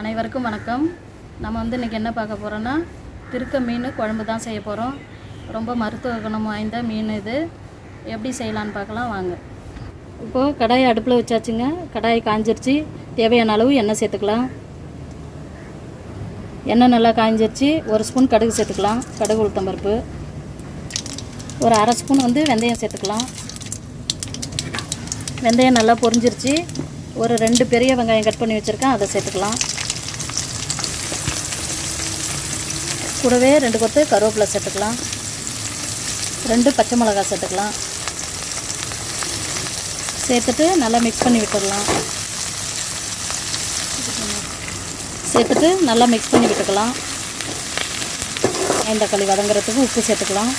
அனைவருக்கும் வணக்கம். நம்ம இன்றைக்கி என்ன பார்க்க போகிறோன்னா திருக்க மீன் குழம்பு தான் செய்ய போகிறோம். ரொம்ப மருத்துவ குணம் வாய்ந்த மீன் இது. எப்படி செய்யலான்னு பார்க்கலாம் வாங்க. இப்போது கடாயை அடுப்பில் வச்சாச்சுங்க. கடாய் காஞ்சிருச்சு. தேவையான அளவு எண்ணெய் சேர்த்துக்கலாம். எண்ணெய் நல்லா காஞ்சிருச்சு. ஒரு ஸ்பூன் கடுகு சேர்த்துக்கலாம். கடுகு உளுத்தம்பருப்பு. ஒரு அரை ஸ்பூன் வெந்தயம் சேர்த்துக்கலாம். வெந்தயம் நல்லா பொரிஞ்சிருச்சு. ஒரு 2 பெரிய வெங்காயம் கட் பண்ணி வச்சுருக்கேன், அதை சேர்த்துக்கலாம். கூடவே 2 கொத்து கருவேப்பிலை சேர்த்துக்கலாம். 2 பச்சை மிளகாய் சேர்த்துக்கலாம். சேர்த்துட்டு நல்லா மிக்ஸ் பண்ணி விட்டுடலாம். வெங்காயம் தக்காளி வதங்குறதுக்கு உப்பு சேர்த்துக்கலாம்.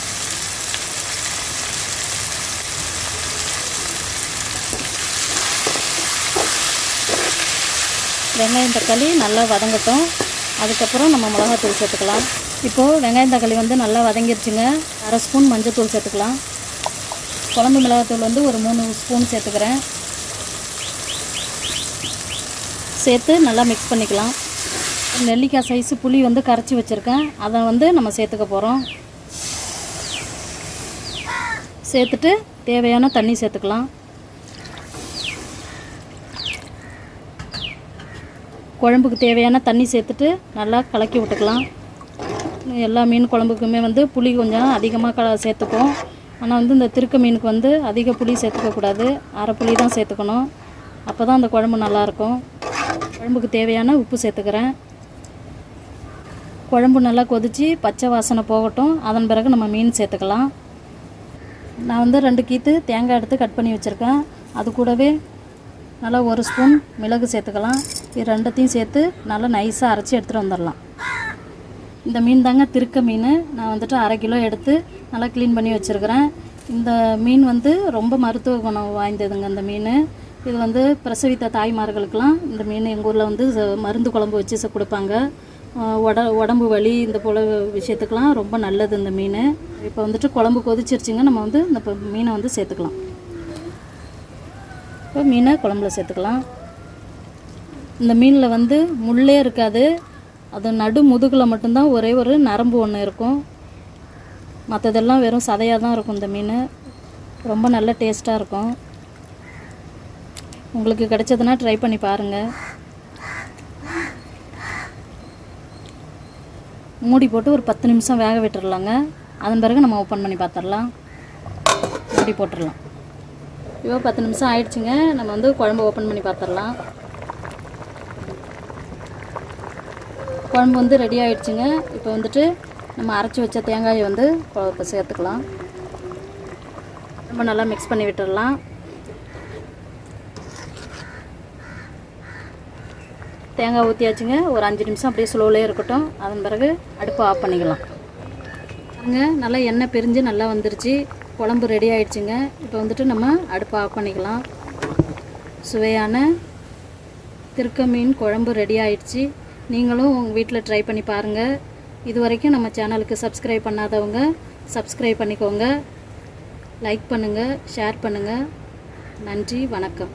வெங்காயம் தக்காளி நல்லா வதங்கட்டும். அதுக்கப்புறம் நம்ம மிளகாத்தூள் சேர்த்துக்கலாம். இப்போது வெங்காயம் தக்காளி நல்லா வதங்கிருச்சுங்க. அரை ஸ்பூன் மஞ்சள் சேர்த்துக்கலாம். குழம்பு மிளகாத்தூள் ஒரு 3 ஸ்பூன் சேர்த்துக்கிறேன். சேர்த்து நல்லா மிக்ஸ் பண்ணிக்கலாம். நெல்லிக்காய் சைஸு புளி கரைச்சி வச்சுருக்கேன், அதை நம்ம சேர்த்துக்க போகிறோம். சேர்த்துட்டு தேவையான தண்ணி சேர்த்துக்கலாம். குழம்புக்கு தேவையான தண்ணி சேர்த்துட்டு நல்லா கலக்கி விட்டுக்கலாம். எல்லா மீன் குழம்புக்குமே புளி கொஞ்சம் அதிகமாக சேர்த்துப்போம். ஆனால் இந்த திருக்க மீனுக்கு அதிக புளி சேர்த்துக்கக்கூடாது. அரை புளி தான் சேர்த்துக்கணும். அப்போ தான் அந்த குழம்பு நல்லாயிருக்கும். குழம்புக்கு தேவையான உப்பு சேர்த்துக்கிறேன். குழம்பு நல்லா கொதித்து பச்சை வாசனை போகட்டும். அதன் பிறகு நம்ம மீன் சேர்த்துக்கலாம். நான் 2 கீத்து தேங்காய் எடுத்து கட் பண்ணி வச்சுருக்கேன். அது கூடவே நல்லா 1 ஸ்பூன் மிளகு சேர்த்துக்கலாம். இது 2த்தையும் சேர்த்து நல்லா நைஸாக அரைச்சி எடுத்துகிட்டு வந்துடலாம். இந்த மீன் தாங்க திருக்க மீன். நான் 1/2 கிலோ எடுத்து நல்லா க்ளீன் பண்ணி வச்சுருக்கிறேன். இந்த மீன் ரொம்ப மருத்துவ குணம் வாய்ந்ததுங்க. இந்த மீன் இது பிரசவித்த தாய்மார்களுக்கெல்லாம் இந்த மீன் எங்கள் ஊரில் மருந்து குழம்பு வச்சு கொடுப்பாங்க. உடம்பு வலி இந்த போல் விஷயத்துக்கெலாம் ரொம்ப நல்லது இந்த மீன். இப்போ குழம்பு கொதிச்சிருச்சுங்க. நம்ம இந்த மீனை சேர்த்துக்கலாம். இப்போ மீனை குழம்புல சேர்த்துக்கலாம். இந்த மீனில் முள்ளே இருக்காது. அது நடு முதுகில் மட்டும்தான் ஒரே ஒரு நரம்பு ஒன்று இருக்கும். மற்றதெல்லாம் வெறும் சதையாக தான் இருக்கும். இந்த மீன் ரொம்ப நல்ல டேஸ்ட்டாக இருக்கும். உங்களுக்கு கிடைச்சதுன்னா ட்ரை பண்ணி பாருங்கள். மூடி போட்டு ஒரு 10 நிமிஷம் வேக விட்டுடலாங்க. அதன் பிறகு நம்ம ஓப்பன் பண்ணி பார்த்துடலாம். மூடி போட்டுடலாம். இப்போ 10 நிமிஷம் ஆயிடுச்சுங்க. நம்ம குழம்பு ஓப்பன் பண்ணி பார்த்துடலாம். குழம்பு ரெடி ஆகிடுச்சுங்க. இப்போ நம்ம அரைச்சி வச்ச தேங்காயை குழம்பு சேர்த்துக்கலாம். ரொம்ப நல்லா மிக்ஸ் பண்ணி விட்டுடலாம். தேங்காய் ஊற்றியாச்சுங்க. ஒரு 5 நிமிஷம் அப்படியே ஸ்லோவிலே இருக்கட்டும். அதன் பிறகு அடுப்பை ஆஃப் பண்ணிக்கலாம். நல்லா எண்ணெய் பிரிஞ்சு நல்லா வந்துருச்சு. குழம்பு ரெடி ஆகிடுச்சுங்க. இப்போ நம்ம அடுப்பை ஆஃப் பண்ணிக்கலாம். சுவையான திருக்க மீன் குழம்பு ரெடி ஆகிடுச்சு. நீங்களும் உங்கள் வீட்டில் ட்ரை பண்ணி பாருங்கள். இது வரைக்கும் நம்ம சேனலுக்கு சப்ஸ்கிரைப் பண்ணாதவங்க சப்ஸ்கிரைப் பண்ணிக்கோங்க. லைக் பண்ணுங்கள், ஷேர் பண்ணுங்கள். நன்றி, வணக்கம்.